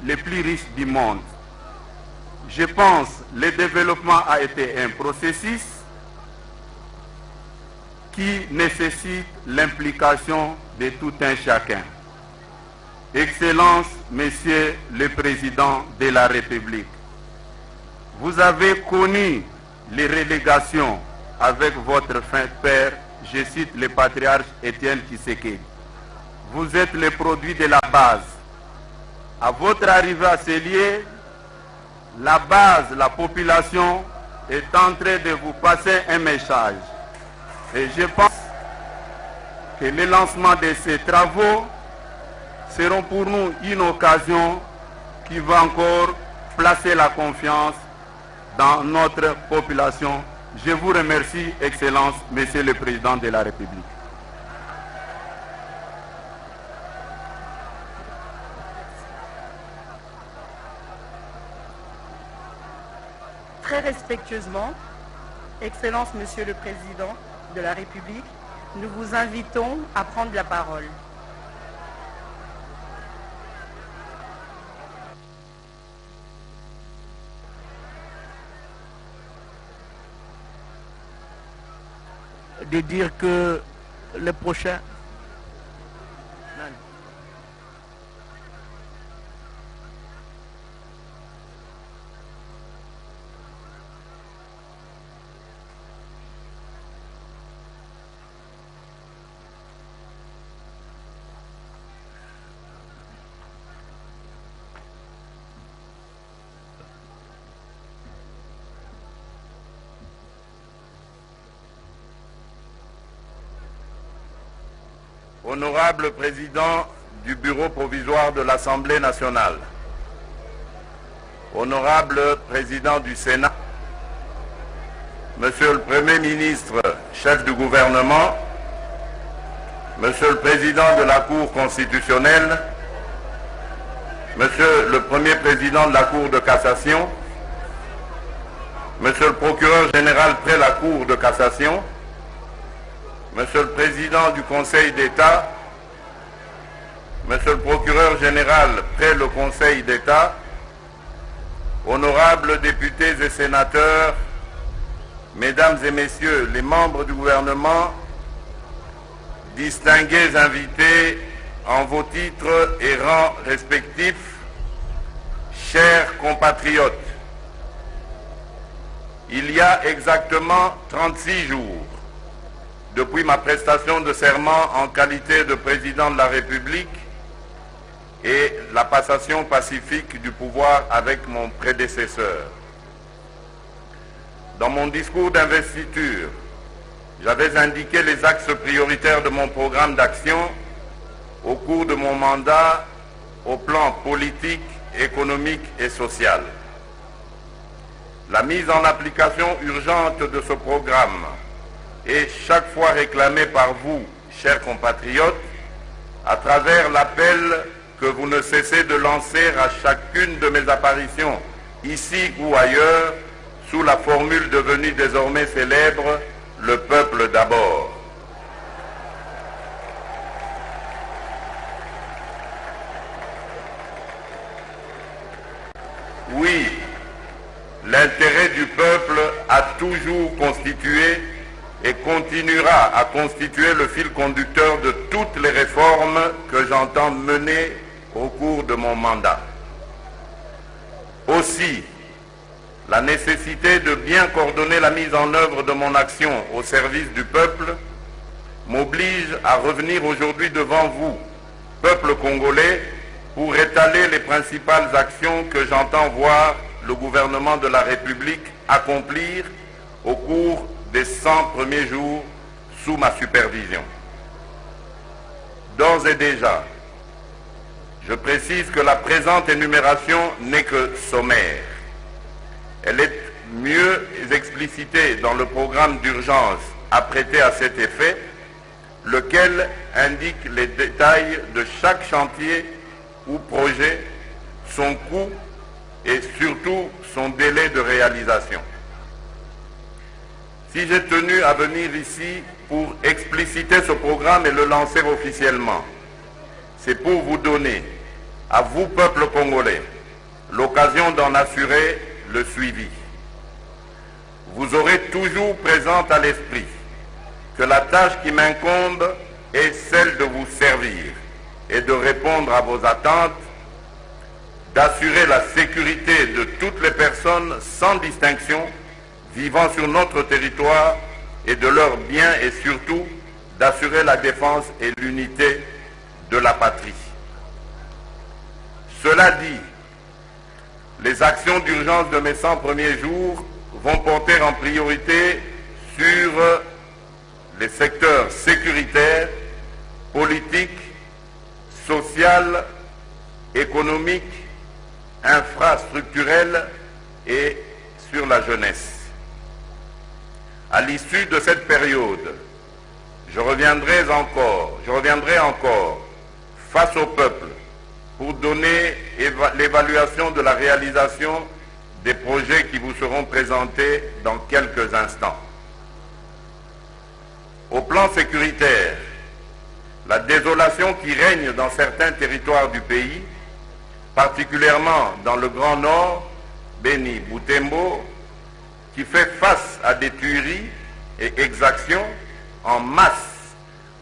les plus riches du monde. Je pense que le développement a été un processus qui nécessite l'implication de tout un chacun. Excellence, Monsieur le Président de la République, vous avez connu les relégations avec votre père, je cite le patriarche Étienne Tshisekedi. Vous êtes le produit de la base. À votre arrivée à ces lieux, la base, la population est en train de vous passer un message. Et je pense que le lancement de ces travaux seront pour nous une occasion qui va encore placer la confiance dans notre population. Je vous remercie, Excellence, Monsieur le Président de la République. Très respectueusement, Excellence, Monsieur le Président de la République, nous vous invitons à prendre la parole. De dire que le prochain... Honorable Président du Bureau provisoire de l'Assemblée nationale, Honorable Président du Sénat, Monsieur le Premier ministre, chef du gouvernement, Monsieur le Président de la Cour constitutionnelle, Monsieur le Premier Président de la Cour de cassation, Monsieur le Procureur général près la Cour de cassation, Monsieur le Président du Conseil d'État, Monsieur le Procureur général près le Conseil d'État, honorables députés et sénateurs, Mesdames et Messieurs les membres du gouvernement, distingués invités en vos titres et rangs respectifs, chers compatriotes, il y a exactement 36 jours, depuis ma prestation de serment en qualité de président de la République et la passation pacifique du pouvoir avec mon prédécesseur. Dans mon discours d'investiture, j'avais indiqué les axes prioritaires de mon programme d'action au cours de mon mandat au plan politique, économique et social. La mise en application urgente de ce programme est chaque fois réclamée par vous, chers compatriotes, à travers l'appel que vous ne cessez de lancer à chacune de mes apparitions, ici ou ailleurs, sous la formule devenue désormais célèbre, le peuple d'abord. Oui, l'intérêt du peuple a toujours constitué et continuera à constituer le fil conducteur de toutes les réformes que j'entends mener au cours de mon mandat. Aussi, la nécessité de bien coordonner la mise en œuvre de mon action au service du peuple m'oblige à revenir aujourd'hui devant vous, peuple congolais, pour étaler les principales actions que j'entends voir le gouvernement de la République accomplir au cours des 100 premiers jours sous ma supervision. D'ores et déjà, je précise que la présente énumération n'est que sommaire. Elle est mieux explicitée dans le programme d'urgence apprêté à cet effet, lequel indique les détails de chaque chantier ou projet, son coût et surtout son délai de réalisation. Si j'ai tenu à venir ici pour expliciter ce programme et le lancer officiellement, c'est pour vous donner, À vous, peuple congolais, l'occasion d'en assurer le suivi. Vous aurez toujours présente à l'esprit que la tâche qui m'incombe est celle de vous servir et de répondre à vos attentes, d'assurer la sécurité de toutes les personnes sans distinction vivant sur notre territoire et de leurs biens et surtout d'assurer la défense et l'unité de la patrie. Cela dit, les actions d'urgence de mes 100 premiers jours vont porter en priorité sur les secteurs sécuritaires, politiques, social, économique, infrastructurel et sur la jeunesse. À l'issue de cette période, je reviendrai encore face au peuple pour donner l'évaluation de la réalisation des projets qui vous seront présentés dans quelques instants. Au plan sécuritaire, la désolation qui règne dans certains territoires du pays, particulièrement dans le Grand Nord, Beni, Butembo, qui fait face à des tueries et exactions en masse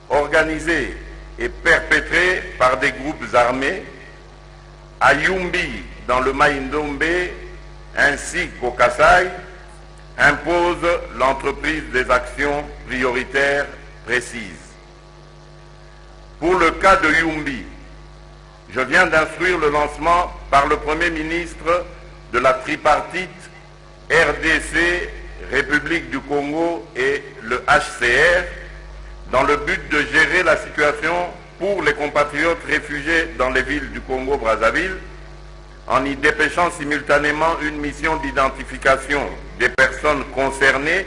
organisées et perpétrées par des groupes armés, à Yumbi, dans le Maïndombe, ainsi qu'au Kasaï, impose l'entreprise des actions prioritaires précises. Pour le cas de Yumbi, je viens d'instruire le lancement par le Premier ministre de la tripartite RDC, République du Congo et le HCR, dans le but de gérer la situation pour les compatriotes réfugiés dans les villes du Congo-Brazzaville, en y dépêchant simultanément une mission d'identification des personnes concernées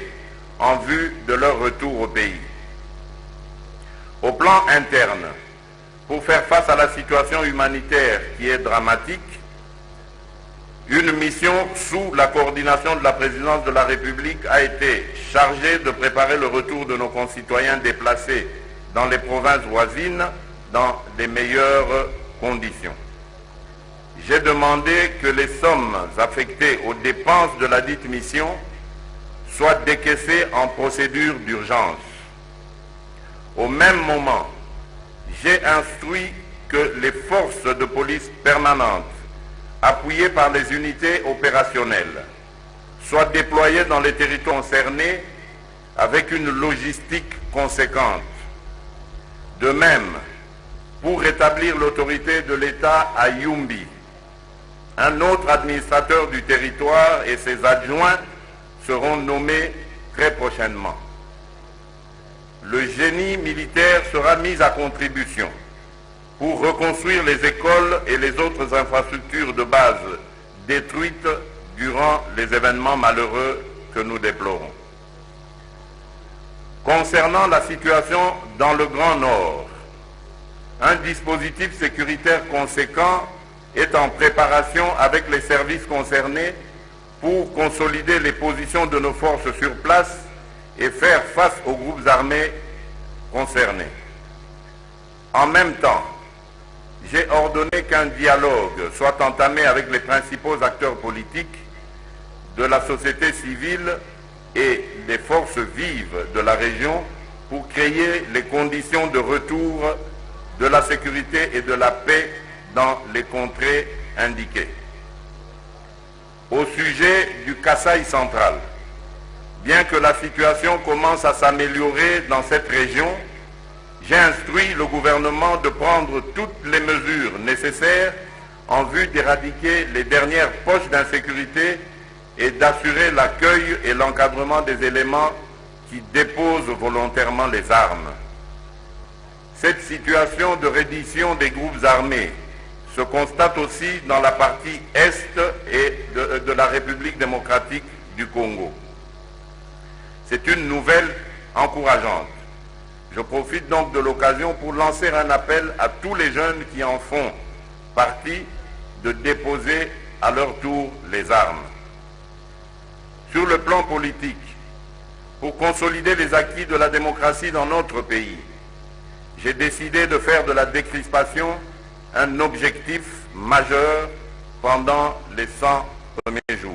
en vue de leur retour au pays. Au plan interne, pour faire face à la situation humanitaire qui est dramatique, une mission sous la coordination de la présidence de la République a été chargée de préparer le retour de nos concitoyens déplacés dans les provinces voisines dans les meilleures conditions. J'ai demandé que les sommes affectées aux dépenses de la dite mission soient décaissées en procédure d'urgence. Au même moment, j'ai instruit que les forces de police permanentes, appuyées par les unités opérationnelles, soient déployées dans les territoires concernés avec une logistique conséquente. De même, pour rétablir l'autorité de l'État à Yumbi, un autre administrateur du territoire et ses adjoints seront nommés très prochainement. Le génie militaire sera mis à contribution pour reconstruire les écoles et les autres infrastructures de base détruites durant les événements malheureux que nous déplorons. Concernant la situation dans le Grand Nord, un dispositif sécuritaire conséquent est en préparation avec les services concernés pour consolider les positions de nos forces sur place et faire face aux groupes armés concernés. En même temps, j'ai ordonné qu'un dialogue soit entamé avec les principaux acteurs politiques de la société civile et des forces vives de la région pour créer les conditions de retour de la sécurité et de la paix dans les contrées indiquées. Au sujet du Kasaï central, bien que la situation commence à s'améliorer dans cette région, j'ai instruit le gouvernement de prendre toutes les mesures nécessaires en vue d'éradiquer les dernières poches d'insécurité et d'assurer l'accueil et l'encadrement des éléments qui déposent volontairement les armes. Cette situation de reddition des groupes armés se constate aussi dans la partie est et de la République démocratique du Congo. C'est une nouvelle encourageante. Je profite donc de l'occasion pour lancer un appel à tous les jeunes qui en font partie de déposer à leur tour les armes. Sur le plan politique, pour consolider les acquis de la démocratie dans notre pays, j'ai décidé de faire de la décrispation un objectif majeure pendant les 100 premiers jours.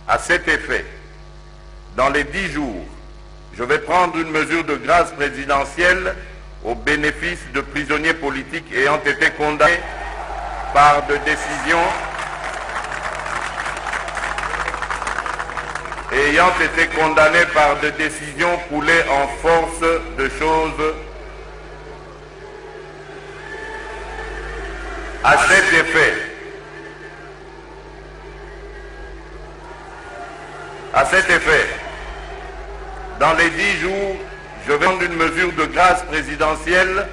À cet effet, dans les 10 jours, je vais prendre une mesure de grâce présidentielle au bénéfice de prisonniers politiques ayant été condamnés par des décisions coulées en force de choses. À cet effet, dans les 10 jours, je vais prendre une mesure de grâce présidentielle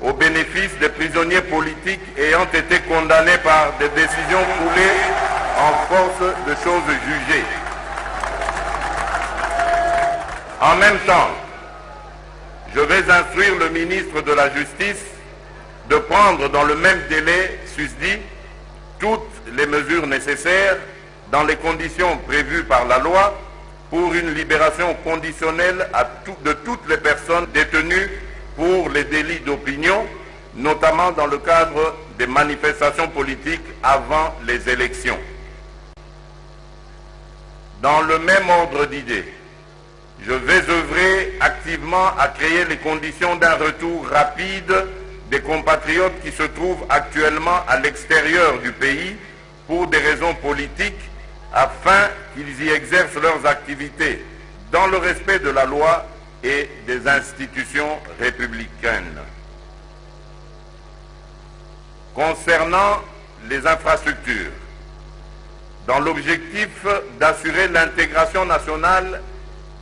au bénéfice des prisonniers politiques ayant été condamnés par des décisions coulées en force de choses jugées. En même temps, je vais instruire le ministre de la Justice de prendre dans le même délai susdit toutes les mesures nécessaires dans les conditions prévues par la loi pour une libération conditionnelle de toutes les personnes détenues pour les délits d'opinion, notamment dans le cadre des manifestations politiques avant les élections. Dans le même ordre d'idées, je vais œuvrer activement à créer les conditions d'un retour rapide des compatriotes qui se trouvent actuellement à l'extérieur du pays pour des raisons politiques afin qu'ils y exercent leurs activités dans le respect de la loi et des institutions républicaines. Concernant les infrastructures, dans l'objectif d'assurer l'intégration nationale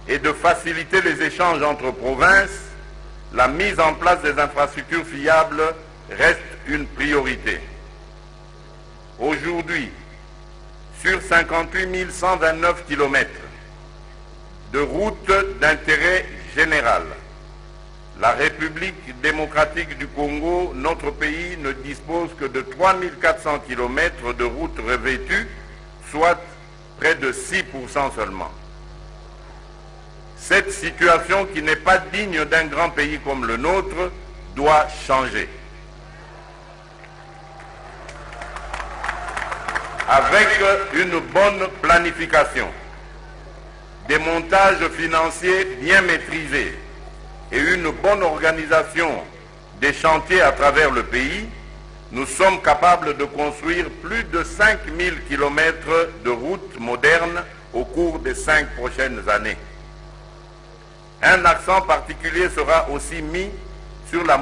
et de faciliter les échanges entre provinces, la mise en place des infrastructures fiables reste une priorité. Aujourd'hui, sur 58 129 km de routes d'intérêt général, la République démocratique du Congo, notre pays, ne dispose que de 3 400 km de routes revêtues, soit près de 6% seulement. Cette situation, qui n'est pas digne d'un grand pays comme le nôtre, doit changer. Avec une bonne planification, des montages financiers bien maîtrisés et une bonne organisation des chantiers à travers le pays, nous sommes capables de construire plus de 5000 km de routes modernes au cours des 5 prochaines années. Un accent particulier sera aussi mis sur la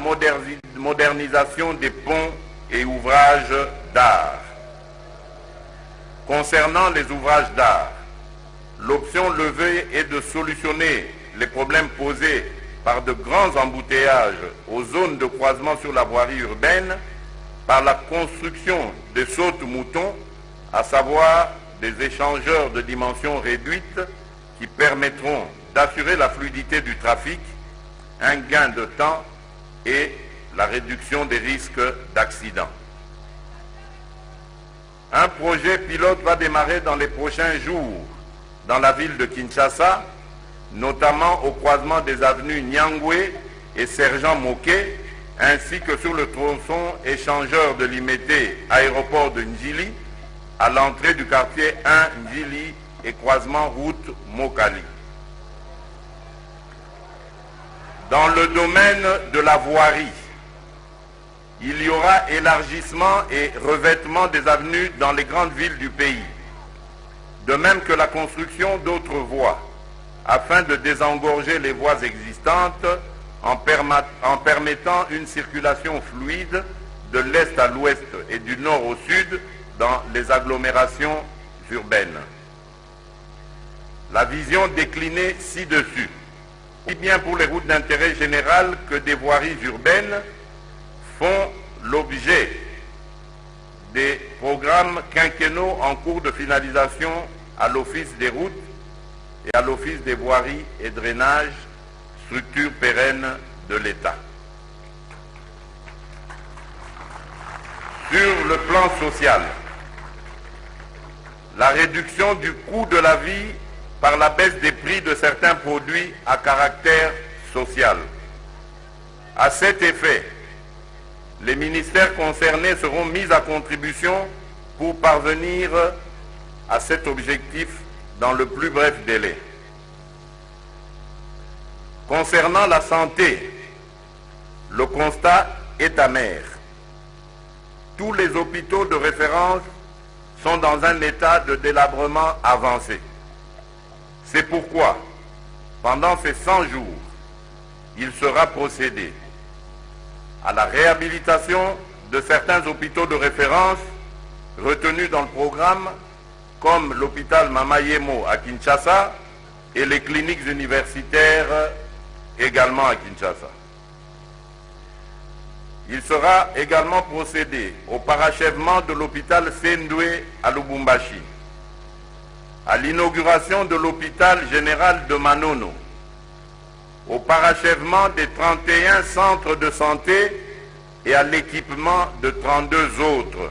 modernisation des ponts et ouvrages d'art. Concernant les ouvrages d'art, l'option levée est de solutionner les problèmes posés par de grands embouteillages aux zones de croisement sur la voirie urbaine par la construction des sautes-moutons, à savoir des échangeurs de dimension réduite qui permettront d'assurer la fluidité du trafic, un gain de temps et la réduction des risques d'accident. Un projet pilote va démarrer dans les prochains jours dans la ville de Kinshasa, notamment au croisement des avenues Nyangwe et Sergent Moké, ainsi que sur le tronçon échangeur de Limete, aéroport de Njili, à l'entrée du quartier 1 Njili et croisement route Mokali. Dans le domaine de la voirie, il y aura élargissement et revêtement des avenues dans les grandes villes du pays, de même que la construction d'autres voies, afin de désengorger les voies existantes en permettant une circulation fluide de l'est à l'ouest et du nord au sud dans les agglomérations urbaines. La vision déclinée ci-dessus, aussi bien pour les routes d'intérêt général que des voiries urbaines, font l'objet des programmes quinquennaux en cours de finalisation à l'Office des routes et à l'Office des voiries et drainages, structure pérenne de l'État. Sur le plan social, la réduction du coût de la vie par la baisse des prix de certains produits à caractère social. À cet effet, les ministères concernés seront mis à contribution pour parvenir à cet objectif dans le plus bref délai. Concernant la santé, le constat est amer. Tous les hôpitaux de référence sont dans un état de délabrement avancé. C'est pourquoi, pendant ces 100 jours, il sera procédé à la réhabilitation de certains hôpitaux de référence retenus dans le programme, comme l'hôpital Mamayemo à Kinshasa et les cliniques universitaires également à Kinshasa. Il sera également procédé au parachèvement de l'hôpital Sendoué à Lubumbashi, à l'inauguration de l'hôpital général de Manono, au parachèvement des 31 centres de santé et à l'équipement de 32 autres,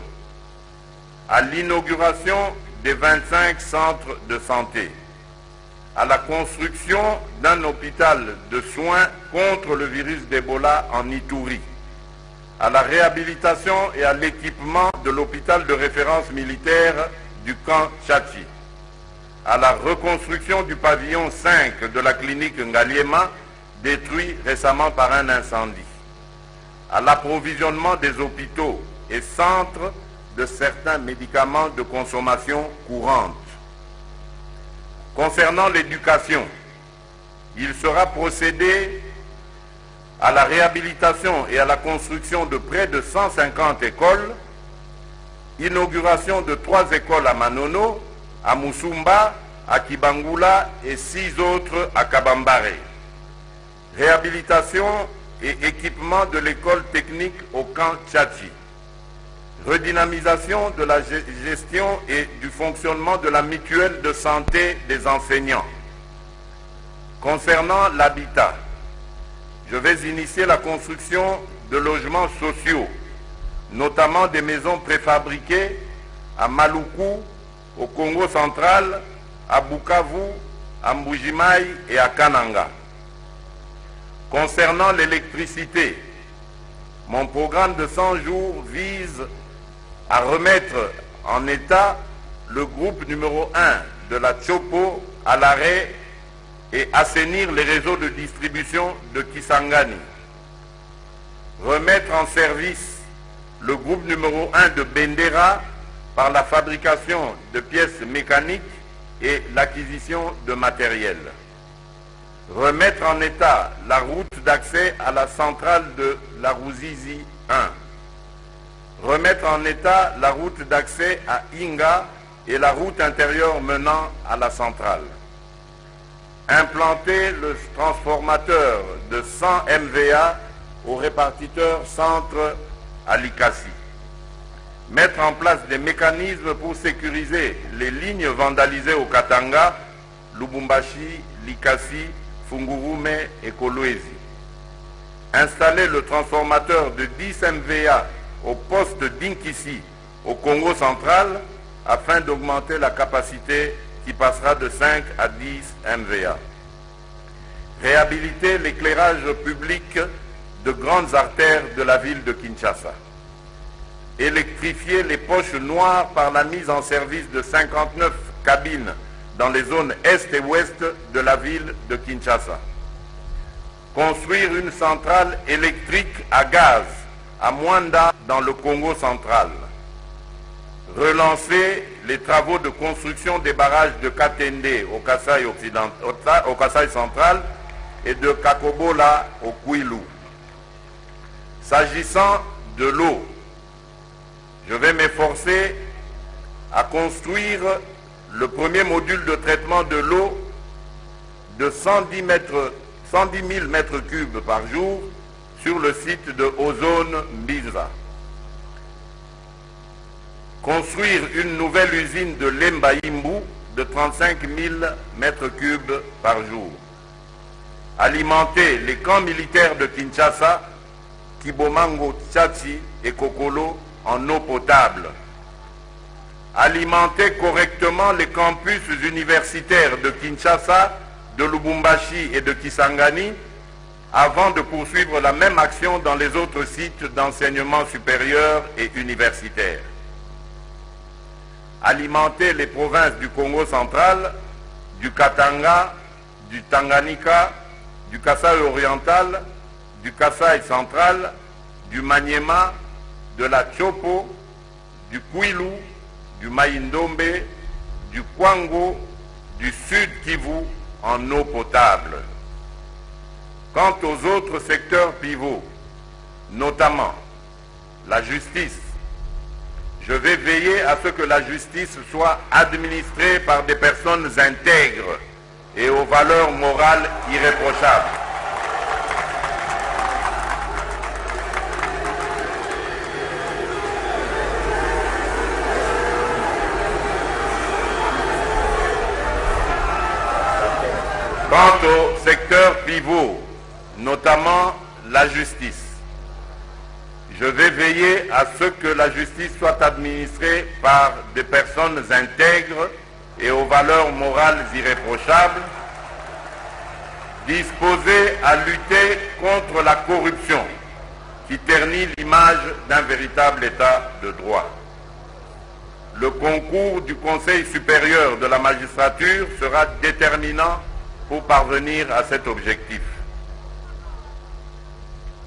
à l'inauguration des 25 centres de santé, à la construction d'un hôpital de soins contre le virus d'Ebola en Ituri, à la réhabilitation et à l'équipement de l'hôpital de référence militaire du camp Tchachi, à la reconstruction du pavillon 5 de la clinique Ngaliema, détruit récemment par un incendie, à l'approvisionnement des hôpitaux et centres de certains médicaments de consommation courante. Concernant l'éducation, il sera procédé à la réhabilitation et à la construction de près de 150 écoles, inauguration de 3 écoles à Manono, à Musumba, à Kibangula et 6 autres à Kabambare. Réhabilitation et équipement de l'école technique au camp Tchachi. Redynamisation de la gestion et du fonctionnement de la mutuelle de santé des enseignants. Concernant l'habitat, je vais initier la construction de logements sociaux, notamment des maisons préfabriquées à Maluku, au Congo central, à Bukavu, à Mbujimaï et à Kananga. Concernant l'électricité, mon programme de 100 jours vise à remettre en état le groupe numéro 1 de la Chopo à l'arrêt et assainir les réseaux de distribution de Kisangani. Remettre en service le groupe numéro 1 de Bendera par la fabrication de pièces mécaniques et l'acquisition de matériel. Remettre en état la route d'accès à la centrale de la Ruzizi 1. Remettre en état la route d'accès à Inga et la route intérieure menant à la centrale. Implanter le transformateur de 100 MVA au répartiteur centre à Likasi. Mettre en place des mécanismes pour sécuriser les lignes vandalisées au Katanga, Lubumbashi, Likasi, Fungurume et Kolwezi. Installer le transformateur de 10 MVA au poste d'Inkisi au Congo central afin d'augmenter la capacité qui passera de 5 à 10 MVA. Réhabiliter l'éclairage public de grandes artères de la ville de Kinshasa. Électrifier les poches noires par la mise en service de 59 cabines dans les zones est et ouest de la ville de Kinshasa. Construire une centrale électrique à gaz à Mwanda dans le Congo central. Relancer les travaux de construction des barrages de Katende au Kasaï central et de Kakobola au Kwilu. S'agissant de l'eau, je vais m'efforcer à construire le premier module de traitement de l'eau de 110 000 mètres cubes par jour sur le site de Ozone Mbiza. Construire une nouvelle usine de Lembaimbu de 35 000 mètres cubes par jour. Alimenter les camps militaires de Kinshasa, Kibomango, Tchachi et Kokolo en eau potable. Alimenter correctement les campus universitaires de Kinshasa, de Lubumbashi et de Kisangani avant de poursuivre la même action dans les autres sites d'enseignement supérieur et universitaire. Alimenter les provinces du Congo central, du Katanga, du Tanganyika, du Kasaï oriental, du Kasaï central, du Maniema, de la Chopo, du Kwilu, du Maïndombe, du Kwango, du Sud Kivu en eau potable. Quant aux autres secteurs pivots, notamment la justice, je vais veiller à ce que la justice soit administrée par des personnes intègres et aux valeurs morales irréprochables. Quant au secteur pivot, notamment la justice, je vais veiller à ce que la justice soit administrée par des personnes intègres et aux valeurs morales irréprochables, disposées à lutter contre la corruption qui ternit l'image d'un véritable État de droit. Le concours du Conseil supérieur de la magistrature sera déterminant pour parvenir à cet objectif.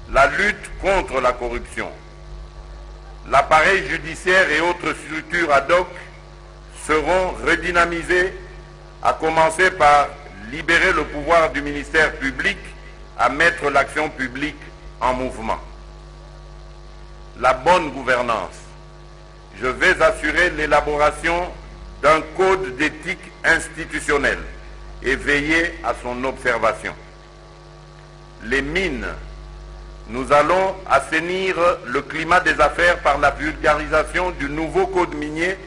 La lutte contre la corruption, l'appareil judiciaire et autres structures ad hoc seront redynamisés, à commencer par libérer le pouvoir du ministère public à mettre l'action publique en mouvement. La bonne gouvernance. Je vais assurer l'élaboration d'un code d'éthique institutionnelle et veiller à son observation. Les mines. Nous allons assainir le climat des affaires par la vulgarisation du nouveau code minier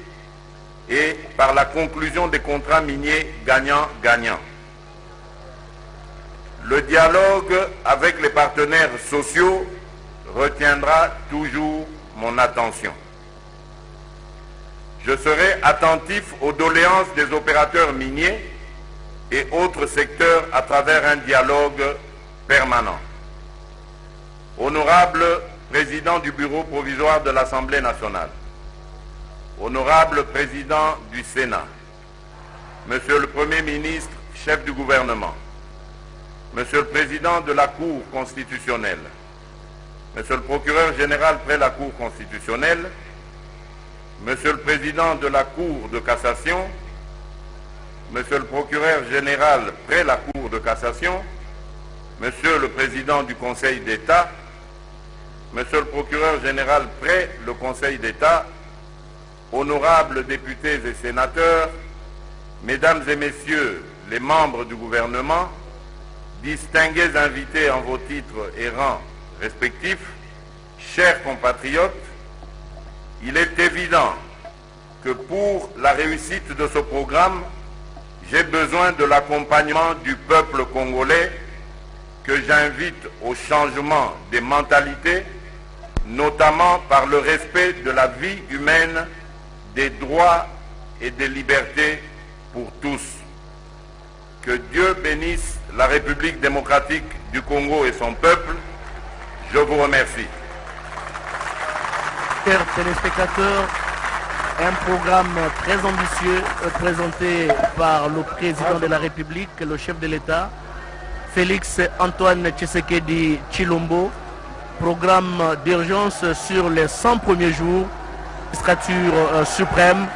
et par la conclusion des contrats miniers gagnant-gagnant. Le dialogue avec les partenaires sociaux retiendra toujours mon attention. Je serai attentif aux doléances des opérateurs miniers et autres secteurs à travers un dialogue permanent. Honorable Président du Bureau provisoire de l'Assemblée nationale, Honorable Président du Sénat, Monsieur le Premier ministre, chef du gouvernement, Monsieur le Président de la Cour constitutionnelle, Monsieur le Procureur général près la Cour constitutionnelle, Monsieur le Président de la Cour de cassation, Monsieur le Procureur général près la Cour de cassation, Monsieur le Président du Conseil d'État, Monsieur le Procureur général près le Conseil d'État, honorables députés et sénateurs, Mesdames et Messieurs les membres du gouvernement, distingués invités en vos titres et rangs respectifs, chers compatriotes, il est évident que pour la réussite de ce programme, j'ai besoin de l'accompagnement du peuple congolais que j'invite au changement des mentalités, notamment par le respect de la vie humaine, des droits et des libertés pour tous. Que Dieu bénisse la République démocratique du Congo et son peuple. Je vous remercie. Chers téléspectateurs, un programme très ambitieux présenté par le président de la République, le chef de l'État, Félix Antoine Tshisekedi Tshilombo. Programme d'urgence sur les 100 premiers jours, magistrature suprême.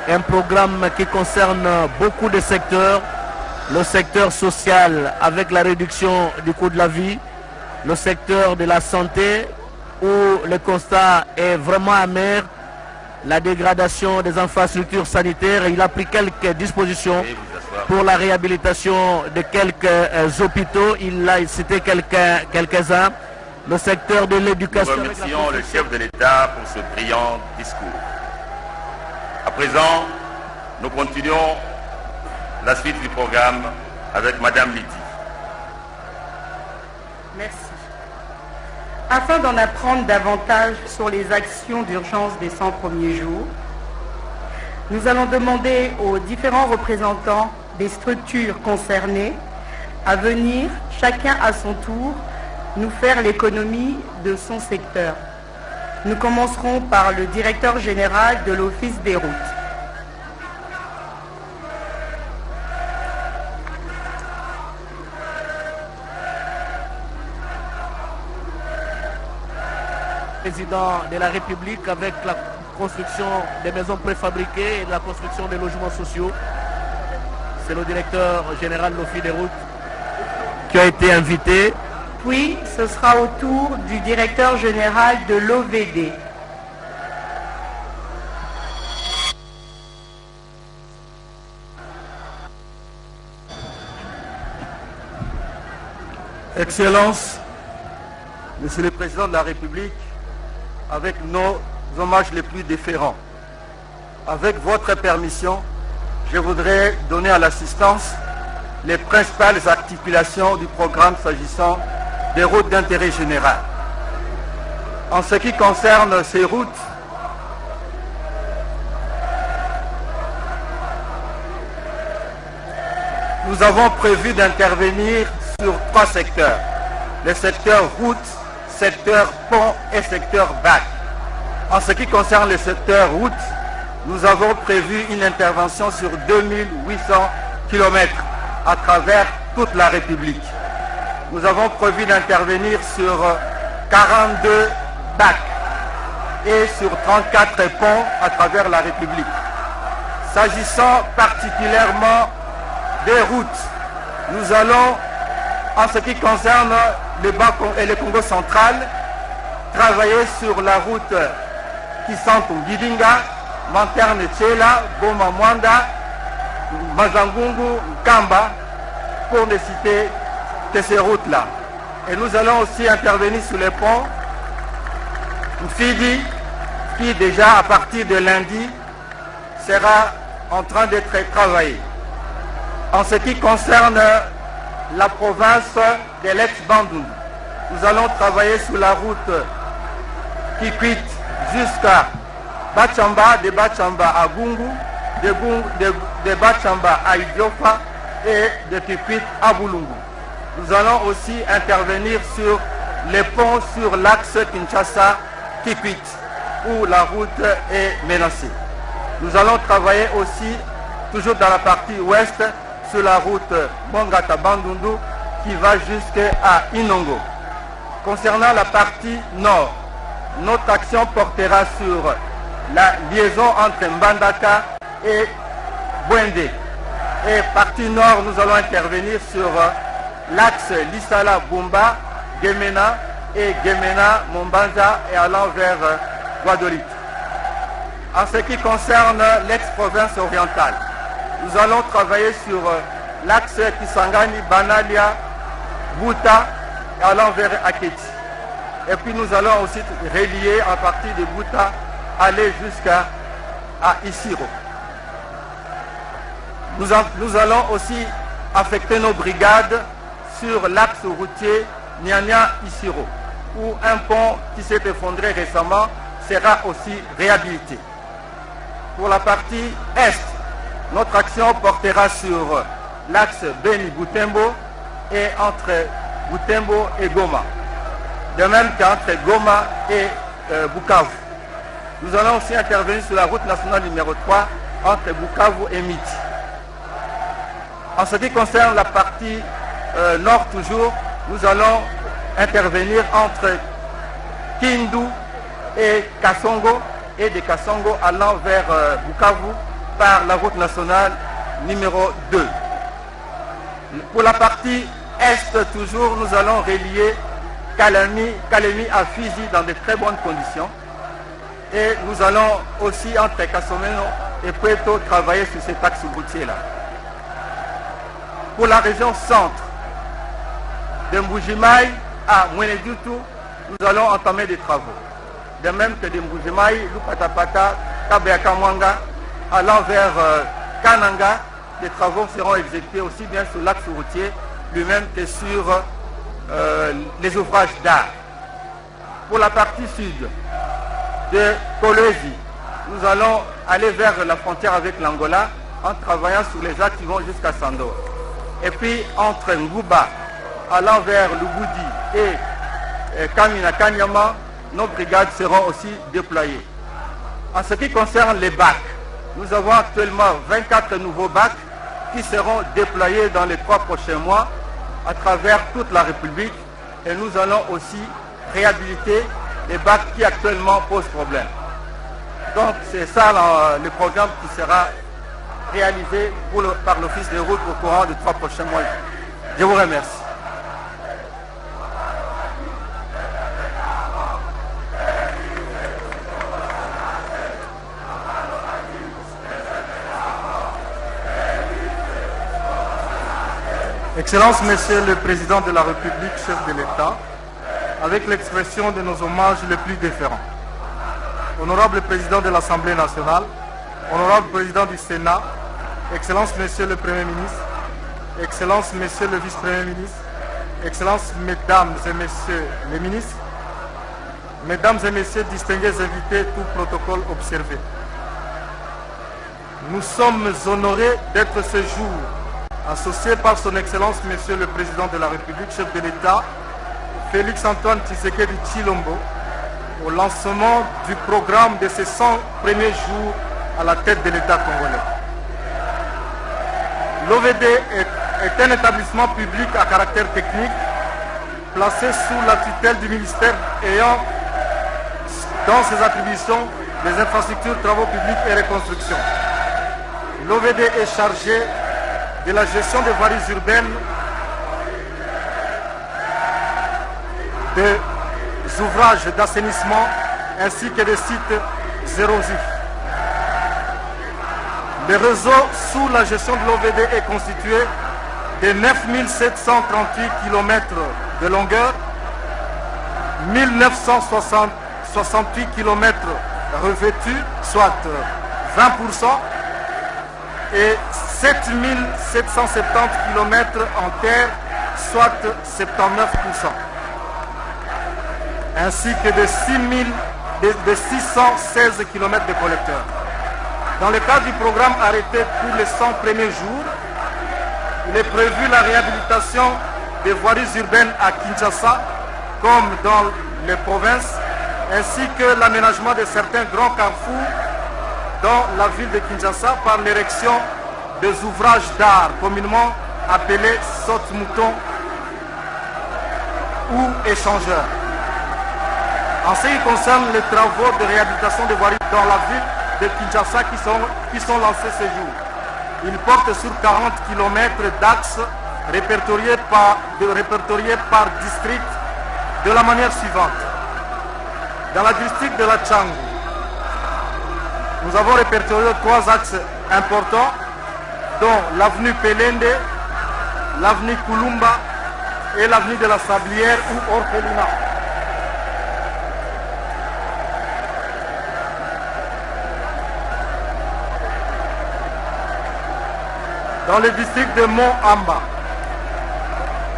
Un programme qui concerne beaucoup de secteurs. Le secteur social avec la réduction du coût de la vie. Le secteur de la santé où le constat est vraiment amer. La dégradation des infrastructures sanitaires. Il a pris quelques dispositions pour la réhabilitation de quelques hôpitaux. Il a cité quelques-uns. Le secteur de l'éducation. Nous remercions le chef de l'État pour ce brillant discours. À présent, nous continuons la suite du programme avec Madame Lydie. Merci. Afin d'en apprendre davantage sur les actions d'urgence des 100 premiers jours, nous allons demander aux différents représentants des structures concernées à venir, chacun à son tour, nous faire l'économie de son secteur. Nous commencerons par le directeur général de l'Office des routes. Président de la République avec la construction des maisons préfabriquées et la construction des logements sociaux. C'est le directeur général de l'Office des routes qui a été invité. Puis, ce sera au tour du directeur général de l'OVD. Excellences, Monsieur le Président de la République, avec nos hommages les plus déférents, avec votre permission, je voudrais donner à l'assistance les principales articulations du programme s'agissant des routes d'intérêt général. En ce qui concerne ces routes, nous avons prévu d'intervenir sur 3 secteurs. Le secteur route, secteur pont et secteur bac. En ce qui concerne le secteur route, nous avons prévu une intervention sur 2800 km à travers toute la République. Nous avons prévu d'intervenir sur 42 bacs et sur 34 ponts à travers la République. S'agissant particulièrement des routes, nous allons, en ce qui concerne le Bas et le Congo central, travailler sur la route Kisantu-Gidinga, Manterne-Tchela, Boma-Mwanda, Mazangungu, Kamba, pour ne citer que ces routes-là. Et nous allons aussi intervenir sur les ponts Mfidi, qui déjà à partir de lundi sera en train d'être travaillé. En ce qui concerne la province de l'ex-Bandundu, nous allons travailler sur la route qui quitte jusqu'à Bachamba, de Bachamba à Gungu, de Bachamba à Idiofa et de Kikwit à Bulungu. Nous allons aussi intervenir sur les ponts sur l'axe Kinshasa-Kikwit, où la route est menacée. Nous allons travailler aussi, toujours dans la partie ouest, sur la route Bongata-Bandundu qui va jusqu'à Inongo. Concernant la partie nord, notre action portera sur la liaison entre Mbandaka et Bwende. Et partie nord, nous allons intervenir sur l'axe Lissala-Bumba, Gemena et Gemena-Mombanza et allant vers Guadeloupe. En ce qui concerne l'ex-province orientale, nous allons travailler sur l'axe Kisangani, Banalia, Bouta et allant vers Aketi. Et puis nous allons aussi relier à partir de Bouta, aller jusqu'à Isiro. Nous allons aussi affecter nos brigades sur l'axe routier Nyanya-Isiro, où un pont qui s'est effondré récemment sera aussi réhabilité. Pour la partie est, notre action portera sur l'axe Beni-Butembo et entre Butembo et Goma. De même qu'entre Goma et Bukavu. Nous allons aussi intervenir sur la route nationale numéro 3 entre Bukavu et Miti. En ce qui concerne la partie nord toujours, nous allons intervenir entre Kindu et Kasongo et de Kasongo allant vers Bukavu par la route nationale numéro 2. Pour la partie est toujours, nous allons relier Kalemi à Fizi dans de très bonnes conditions. Et nous allons aussi entre Kasomeno et Puerto travailler sur cet axe routier-là. Pour la région centre, de Mbujimaï à Mwenedutu, nous allons entamer des travaux. De même que de Mbujimaï, Lupatapata, Kabeakamwanga, allant vers Kananga, des travaux seront exécutés aussi bien sur l'axe routier lui-même que sur les ouvrages d'art. Pour la partie sud de Kolwezi, nous allons aller vers la frontière avec l'Angola en travaillant sur les axes qui vont jusqu'à Sandor. Et puis entre Ngouba allant vers Lugoudi et Kamina Kanyama, nos brigades seront aussi déployées. En ce qui concerne les bacs, nous avons actuellement 24 nouveaux bacs qui seront déployés dans les 3 prochains mois à travers toute la République. Et nous allons aussi réhabiliter les bacs qui actuellement posent problème. Donc c'est ça le programme qui sera réalisé par l'Office des routes au courant des 3 prochains mois. Je vous remercie. Excellences, Monsieur le Président de la République, chef de l'État, avec l'expression de nos hommages les plus déférents. Honorable Président de l'Assemblée nationale, Honorable Président du Sénat, Excellences, Monsieur le Premier ministre, Excellences, Monsieur le Vice-Premier ministre, Excellences, Mesdames et Messieurs les ministres, Mesdames et Messieurs distingués invités, tout protocole observé. Nous sommes honorés d'être ce jour associé par son Excellence, Monsieur le Président de la République, chef de l'État, Félix Antoine Tshisekedi Tshilombo, au lancement du programme de ses 100 premiers jours à la tête de l'État congolais. L'OVD est un établissement public à caractère technique placé sous la tutelle du ministère ayant dans ses attributions les infrastructures, travaux publics et reconstruction. L'OVD est chargé de la gestion des voiries urbaines, des ouvrages d'assainissement ainsi que des sites érosifs. Le réseau sous la gestion de l'OVD est constitué de 9738 km de longueur, 1968 km revêtus, soit 20%, et 7770 km en terre, soit 79%, ainsi que de 616 km de collecteurs. Dans le cadre du programme arrêté pour les 100 premiers jours, il est prévu la réhabilitation des voiries urbaines à Kinshasa, comme dans les provinces, ainsi que l'aménagement de certains grands carrefours dans la ville de Kinshasa par l'érection des ouvrages d'art communément appelés saute-mouton ou échangeurs. En ce qui concerne les travaux de réhabilitation des voiries dans la ville de Kinshasa qui sont lancés ce jour, ils portent sur 40 km d'axes répertoriés par district de la manière suivante. Dans la district de la Tchangou, nous avons répertorié 3 axes importants, dont l'avenue Pelende, l'avenue Kulumba et l'avenue de la Sablière ou Orphelinat. Dans le district de Mont-Amba,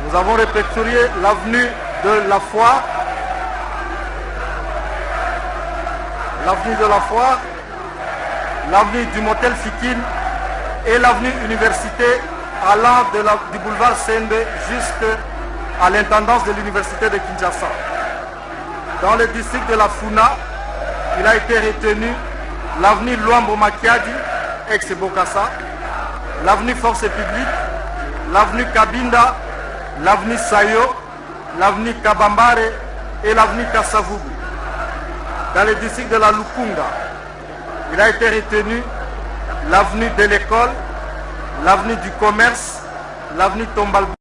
nous avons répertorié l'avenue de la Foire, l'avenue du Motel Sikine et l'avenue Université allant du boulevard Sende jusqu'à l'intendance de l'Université de Kinshasa. Dans le district de la Funa, il a été retenu l'avenue Luambo Makiadi, ex-Bokassa, l'avenue Force Publique, l'avenue Kabinda, l'avenue Sayo, l'avenue Kabambare et l'avenue Kassavubu. Dans le district de la Lukunga, il a été retenu l'avenue de l'école, l'avenue du commerce, l'avenue Tombalbou